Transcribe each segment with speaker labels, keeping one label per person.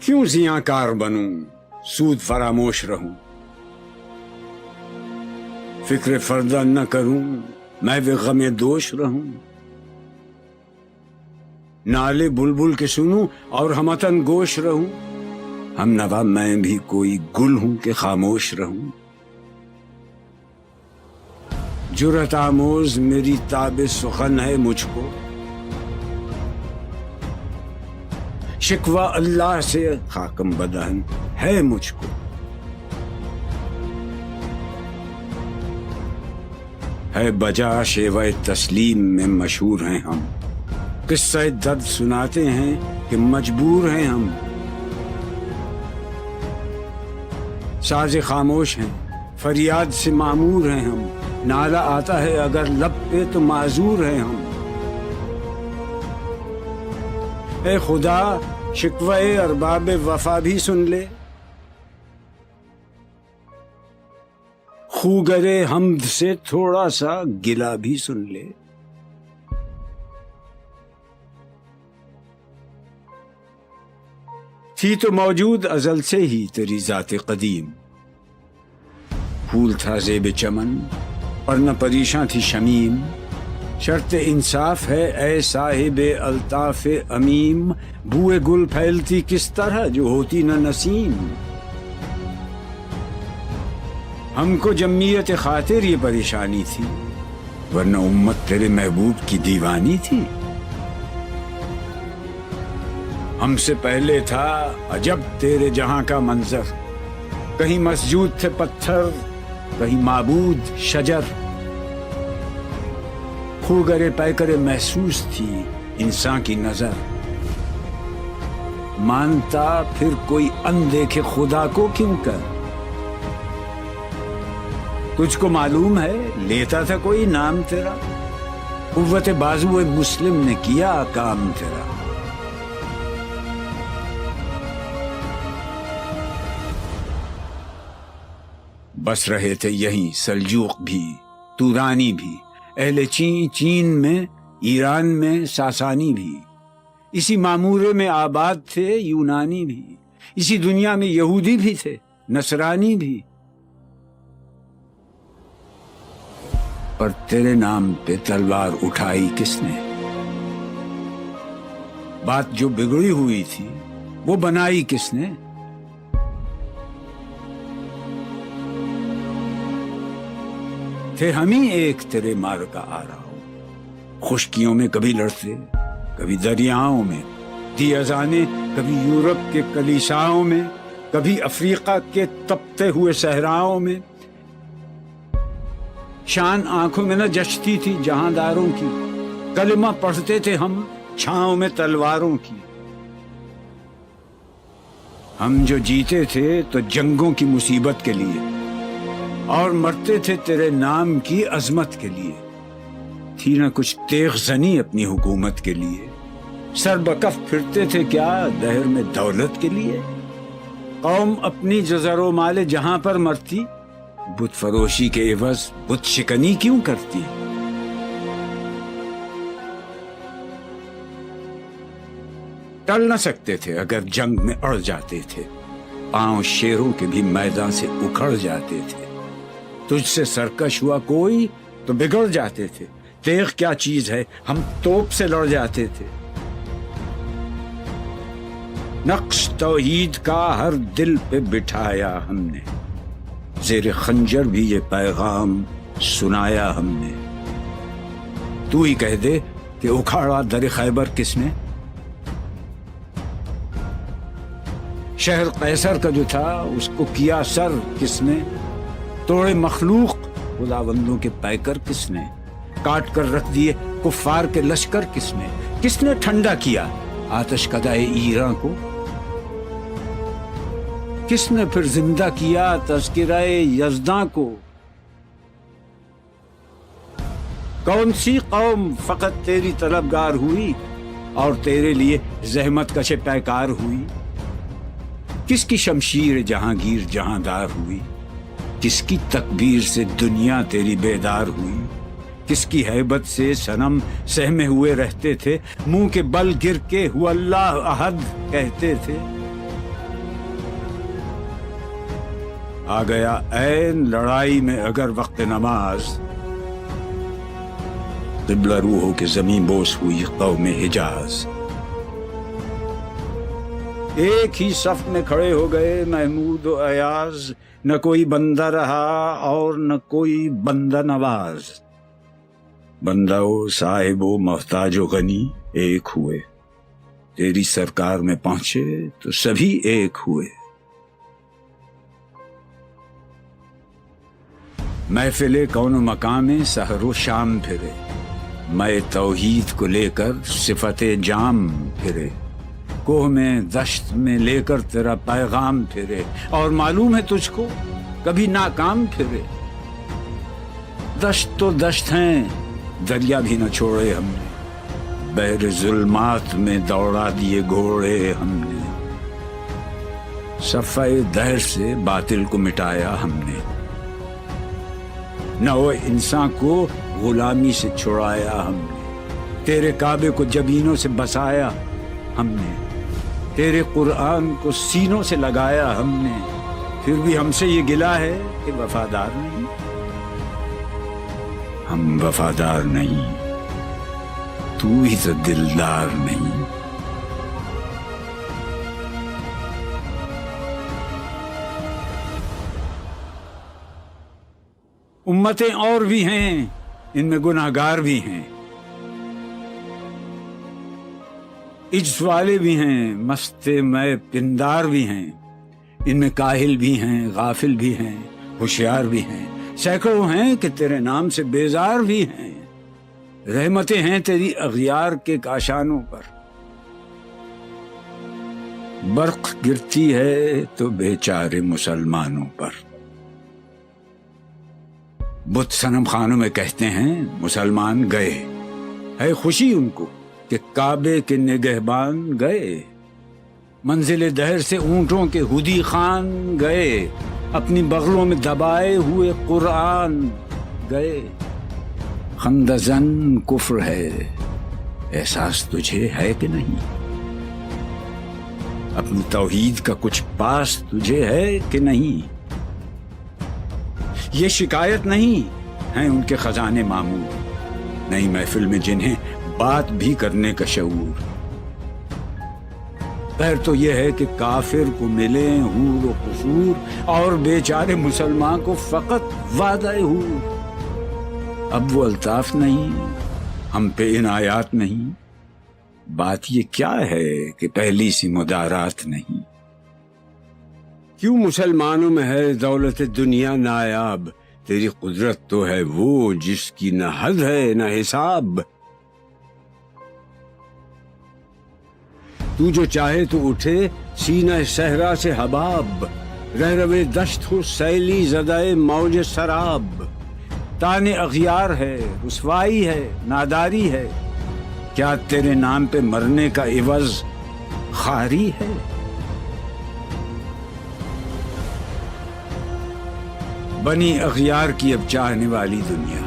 Speaker 1: کیوں زیاں کار بنوں، سود فراموش رہوں، فکر فردہ نہ کروں، میں بھی غم دوش رہوں، نالے بلبل کے سنوں اور ہمتن گوش رہوں، ہم نوا میں بھی کوئی گل ہوں کہ خاموش رہوں، جرأت آموز میری تاب سخن ہے مجھ کو، شکوہ اللہ سے خاکم بدہن ہے مجھ کو، ہے بجا شیوہ تسلیم میں مشہور ہیں ہم، قصہ درد سناتے ہیں کہ مجبور ہیں ہم، ساز خاموش ہیں فریاد سے معمور ہیں ہم، نالہ آتا ہے اگر لب پہ تو معذور ہیں ہم، اے خدا شکوہ ارباب وفا بھی سن لے، خوگر حمد سے تھوڑا سا گلہ بھی سن لے، تھی تو موجود ازل سے ہی تیری ذات قدیم، پھول تھا زیب چمن اور نہ پریشاں تھی شمیم، شرط انصاف ہے اے صاحب الطاف امیم، بوئے گل پھیلتی کس طرح جو ہوتی نہ نسیم، ہم کو جمعیت خاطر یہ پریشانی تھی، ورنہ امت تیرے محبوب کی دیوانی تھی، ہم سے پہلے تھا عجب تیرے جہاں کا منظر، کہیں مسجود تھے پتھر کہیں معبود شجر، خوگر پیکر محسوس تھی انسان کی نظر، مانتا پھر کوئی اندیکھے خدا کو کیوں کر، تجھ کو معلوم ہے لیتا تھا کوئی نام تیرا، قوت بازو مسلم نے کیا کام تیرا، بس رہے تھے یہیں سلجوق بھی تورانی بھی، اہل چین میں ایران میں ساسانی بھی، اسی معمورے میں آباد تھے یونانی بھی، اسی دنیا میں یہودی بھی تھے نصرانی بھی، پر تیرے نام پہ تلوار اٹھائی کس نے، بات جو بگڑی ہوئی تھی وہ بنائی کس نے، تھے ہم ہی ایک تیرے مار کا آ رہا ہوں، خشکیوں میں کبھی لڑتے کبھی دریاؤں میں، دی اذانیں کبھی یورپ کے کلیساؤں میں، کبھی افریقہ کے تپتے ہوئے صحراؤں میں، شان آنکھوں میں نہ جچتی تھی جہاں داروں کی، کلمہ پڑھتے تھے ہم چھاؤں میں تلواروں کی، ہم جو جیتے تھے تو جنگوں کی مصیبت کے لیے، اور مرتے تھے تیرے نام کی عظمت کے لیے، تھی نہ کچھ تیغ زنی اپنی حکومت کے لیے، سر بکف پھرتے تھے کیا دہر میں دولت کے لیے، قوم اپنی جزر و مال جہاں پر مرتی، بت فروشی کے عوض بت شکنی کیوں کرتی، ٹل نہ سکتے تھے اگر جنگ میں اڑ جاتے تھے، پاؤں شیروں کے بھی میدان سے اکھڑ جاتے تھے، تجھ سے سرکش ہوا کوئی تو بگڑ جاتے تھے، تیغ کیا چیز ہے ہم توپ سے لڑ جاتے تھے، نقش توحید کا ہر دل پہ بٹھایا ہم نے، زیر خنجر بھی یہ پیغام سنایا ہم نے، تو ہی کہہ دے کہ اکھاڑا در خیبر کس نے، شہر قیصر کا جو تھا اس کو کیا سر کس نے، توڑے مخلوق خداوندوں کے پیکر کس نے، کاٹ کر رکھ دیے کفار کے لشکر کس نے ٹھنڈا کیا آتش کدائے ایراں کو، کس نے پھر زندہ کیا تذکرہ یزداں کو، کون سی قوم فقط تیری طلبگار ہوئی اور تیرے لیے زحمت کش پیکار ہوئی، کس کی شمشیر جہانگیر جہاں دار ہوئی، کس کی تکبیر سے دنیا تیری بیدار ہوئی، کس کی ہیبت سے صنم سہمے ہوئے رہتے تھے، منہ کے بل گر کے ہو اللہ احد کہتے تھے، آ گیا عین لڑائی میں اگر وقت نماز، قبلہ رو ہو کے زمین بوس ہوئی قوم حجاز۔ ایک ہی صف میں کھڑے ہو گئے محمود و ایاز، نہ کوئی بندہ رہا اور نہ کوئی بندہ نواز۔ بندہ و صاحب و محتاج و غنی ایک ہوئے، تیری سرکار میں پہنچے تو سبھی ایک ہوئے۔ محفل کون و مقام میں سحر و شام پھرے، میں توحید کو لے کر صفت جام پھرے، کوہ میں دشت میں لے کر تیرا پیغام پھرے، اور معلوم ہے تجھ کو کبھی ناکام پھرے۔ دشت تو دشت ہیں، دریا بھی نہ چھوڑے ہم نے، بحر ظلمات میں دوڑا دیے گھوڑے ہم نے، صفحہ دہر سے باطل کو مٹایا ہم نے، نو انسان کو غلامی سے چھڑایا ہم نے، تیرے کعبے کو جبینوں سے بسایا ہم نے، تیرے قرآن کو سینوں سے لگایا ہم نے، پھر بھی ہم سے یہ گلہ ہے کہ وفادار نہیں۔ ہم وفادار نہیں، تو ہی تو دلدار نہیں۔ امتیں اور بھی ہیں، ان میں گناہگار بھی ہیں، عجز والے بھی ہیں، مست میں پندار بھی ہیں، ان میں کاہل بھی ہیں، غافل بھی ہیں، ہوشیار بھی ہیں، سینکڑوں ہیں کہ تیرے نام سے بیزار بھی ہیں۔ رحمتیں ہیں تیری اغیار کے کاشانوں پر، برق گرتی ہے تو بیچارے مسلمانوں پر۔ بت صنم خانوں میں کہتے ہیں مسلمان گئے، ہے خوشی ان کو کہ کعبے کے نگہبان گئے، منزل دہر سے اونٹوں کے ہدی خان گئے، اپنی بغلوں میں دبائے ہوئے قرآن گئے۔ خندزن کفر ہے، احساس تجھے ہے کہ نہیں؟ اپنی توحید کا کچھ پاس تجھے ہے کہ نہیں؟ یہ شکایت نہیں ہیں ان کے خزانے معمور، نئی محفل میں جنہیں بات بھی کرنے کا شعور۔ خیر تو یہ ہے کہ کافر کو ملے حور و قصور، اور بیچارے مسلمان کو فقط وعدہ حور۔ اب وہ الطاف نہیں، ہم پہ عنایات نہیں، بات یہ کیا ہے کہ پہلی سی مدارات نہیں۔ کیوں مسلمانوں میں ہے دولت دنیا نایاب، تیری قدرت تو ہے وہ جس کی نہ حد ہے نہ حساب۔ تو جو چاہے تو اٹھے سینہ صحرا سے حباب، رہروے دشت ہو سیلی زدہ موج سراب۔ تانے اغیار ہے، رسوائی ہے، ناداری ہے، کیا تیرے نام پہ مرنے کا عوض خواری ہے؟ بنی اغیار کی اب چاہنے والی دنیا،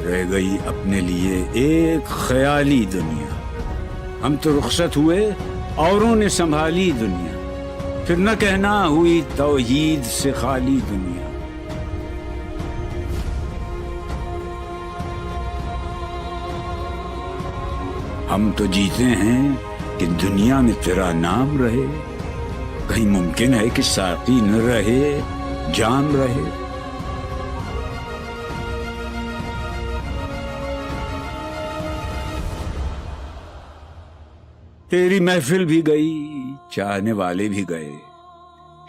Speaker 1: رہ گئی اپنے لیے ایک خیالی دنیا۔ ہم تو رخصت ہوئے، اوروں نے سنبھالی دنیا، پھر نہ کہنا ہوئی توحید سے خالی دنیا۔ ہم تو جیتے ہیں کہ دنیا میں تیرا نام رہے، کہیں ممکن ہے کہ ساقی نہ رہے جام رہے۔ تیری محفل بھی گئی، چاہنے والے بھی گئے،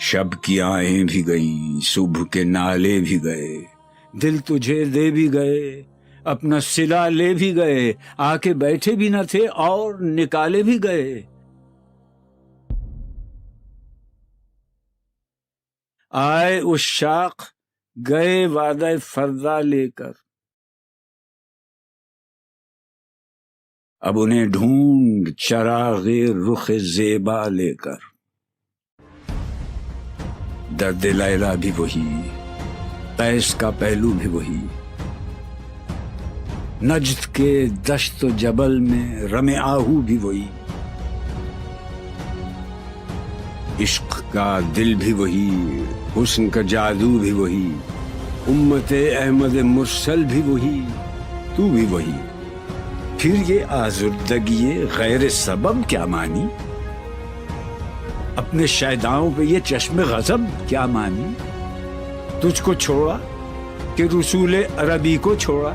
Speaker 1: شب کی آہیں بھی گئیں، صبح کے نالے بھی گئے، دل تجھے دے بھی گئے، اپنا صلہ لے بھی گئے، آ کے بیٹھے بھی نہ تھے اور نکالے بھی گئے۔ آئے عشاق گئے وعدہ فردا لے کر، اب انہیں ڈھونڈ چراغ رخ زیبا لے کر۔ درد لیلا بھی وہی، قیس کا پہلو بھی وہی، نجد کے دشت و جبل میں رم آہو بھی وہی۔ عشق کا دل بھی وہی، حسن کا جادو بھی وہی، امت احمد مرسل بھی وہی، تو بھی وہی، پھر یہ آزردگی غیر سبب کیا مانی؟ اپنے شیداؤں پہ یہ چشم غضب کیا مانی؟ تجھ کو چھوڑا کہ رسول عربی کو چھوڑا،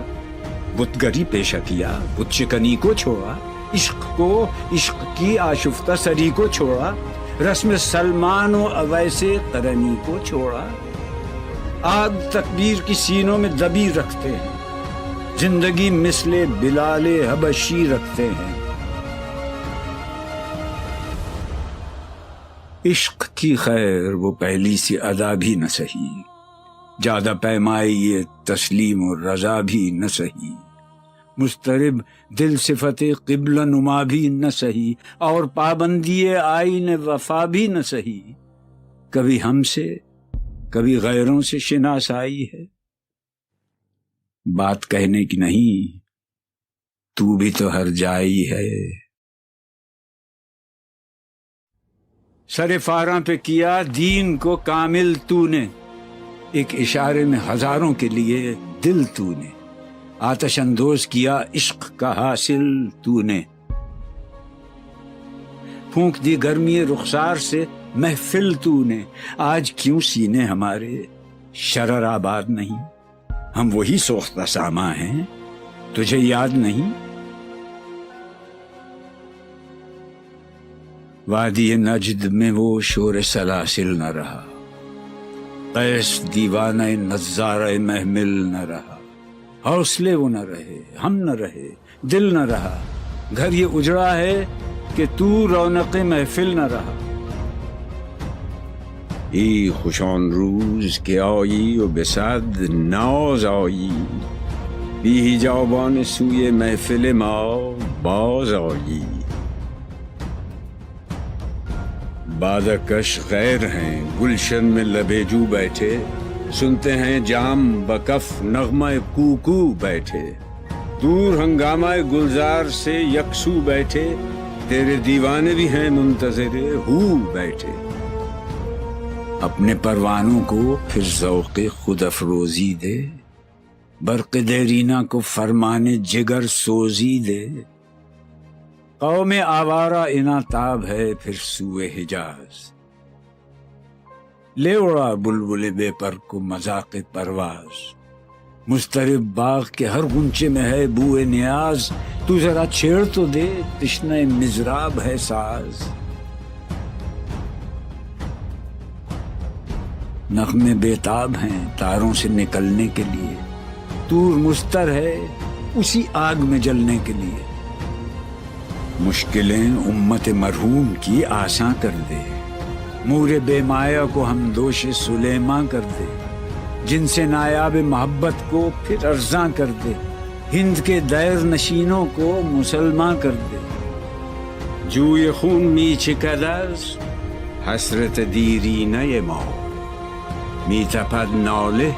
Speaker 1: بتگری پیشہ کیا، بت شکنی کو چھوڑا، عشق کو، عشق کی آشفتہ سری کو چھوڑا، رسم سلمان و اویس قرنی کو چھوڑا، آگ تکبیر کی سینوں میں دبی رکھتے ہیں، زندگی مثل بلال حبشی رکھتے ہیں۔ عشق کی خیر وہ پہلی سی ادا بھی نہ سہی، زیادہ پیمائی یہ تسلیم و رضا بھی نہ سہی، مضطرب دل صفت قبلہ نما بھی نہ سہی، اور پابندی آئین وفا بھی نہ سہی، کبھی ہم سے کبھی غیروں سے شناسائی ہے، بات کہنے کی نہیں، تو بھی تو ہر جائی ہے۔ سر فاراں پہ کیا دین کو کامل تو نے، ایک اشارے میں ہزاروں کے لیے دل تو نے، آتش اندوز کیا عشق کا حاصل تو نے، پھونک دی گرمی رخسار سے محفل تو نے، آج کیوں سینے ہمارے شرر آباد نہیں؟ ہم وہی سوختہ ساما ہیں، تجھے یاد نہیں؟ وادی نجد میں وہ شور سلاسل نہ رہا، قیس دیوانہ نظارہ محمل نہ رہا، حوصلے وہ نہ رہے، ہم نہ رہے، دل نہ رہا، گھر یہ اجڑا ہے کہ تو رونق محفل نہ رہا۔ ای خوشان روز کہ آئی و بصد ناز آئی، بی حجابان سوی محفل ما باز آئی، بادکش غیر ہیں گلشن میں لبیجو بیٹھے، سنتے ہیں جام بکف نغمہ کوکو بیٹھے، دور ہنگامہ گلزار سے یکسو بیٹھے، تیرے دیوانے بھی ہیں منتظر ہو بیٹھے، اپنے پروانوں کو پھر ذوق خود افروزی دے، برق دیرینہ کو فرمان جگر سوزی دے، قوم آوارہ اناتاب ہے پھر سوئے حجاز، لے اڑا بلبل بے پر کو مذاق پرواز، مضطرب باغ کے ہر غنچے میں ہے بوئے نیاز، تو ذرا چھیڑ تو دے تشنہ مضراب ہے ساز، نغمے بیتاب ہیں تاروں سے نکلنے کے لیے، طور مستر ہے اسی آگ میں جلنے کے لیے، مشکلیں امت مرحوم کی آساں کر دے، مور بے مایہ کو ہم دوش سلیماں کر دے، جن سے نایاب محبت کو پھر ارزاں کر دے، ہند کے دیر نشینوں کو مسلمان کر دے، جوئے خون می چکدز حسرت دیرینہ ما، می تپد ناله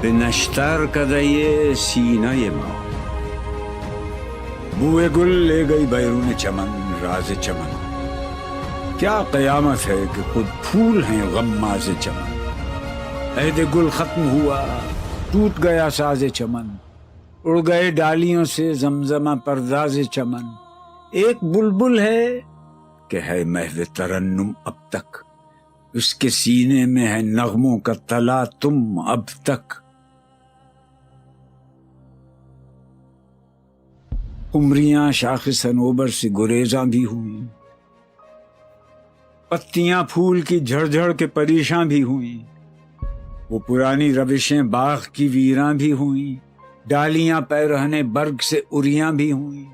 Speaker 1: به نشتر کدے سینہ ما، بوئے گل لے گئی بیرون چمن راز چمن، کیا قیامت ہے کہ خود پھول ہیں غماز چمن، عہد گل ختم ہوا ٹوٹ گیا ساز چمن، اڑ گئے ڈالیوں سے زمزمہ پرداز چمن، ایک بلبل ہے کہ ہے محو ترنم اب تک، اس کے سینے میں ہے نغموں کا تلا تم اب تک، قمریاں شاخ صنوبر سے گریزاں بھی ہوئیں، پتیاں پھول کی جھڑ جھڑ کے پریشاں بھی ہوئیں، وہ پرانی روشیں باغ کی ویراں بھی ہوئیں، ڈالیاں پیرہنے برگ سے اریاں بھی ہوئیں،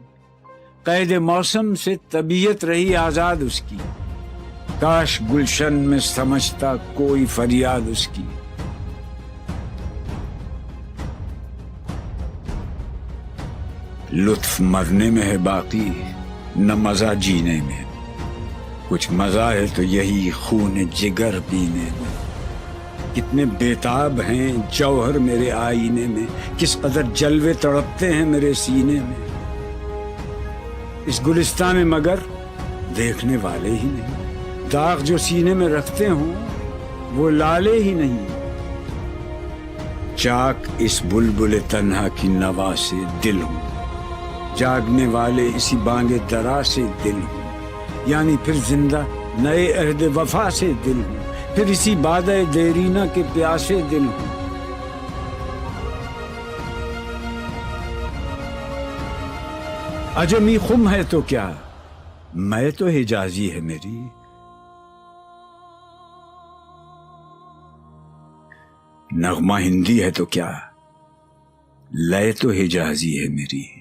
Speaker 1: قید موسم سے طبیعت رہی آزاد اس کی، کاش گلشن میں سمجھتا کوئی فریاد اس کی، لطف مرنے میں ہے باقی نہ مزہ جینے میں، کچھ مزہ ہے تو یہی خون جگر پینے میں، کتنے بیتاب ہیں جوہر میرے آئینے میں، کس قدر جلوے تڑپتے ہیں میرے سینے میں، اس گلستان میں مگر دیکھنے والے ہی نہیں، داغ جو سینے میں رکھتے ہوں وہ لالے ہی نہیں، چاک اس بلبل تنہا کی نوا سے دل ہوں، جاگنے والے اسی بانگ درا سے دل ہوں، یعنی پھر زندہ نئے عہد وفا سے دل ہوں، پھر اسی بادہ دیرینہ کے پیاسے دل ہوں۔ عجمی خم ہے تو کیا، میں تو حجازی ہے میری، نغمہ ہندی ہے تو کیا، لے تو حجازی ہے میری۔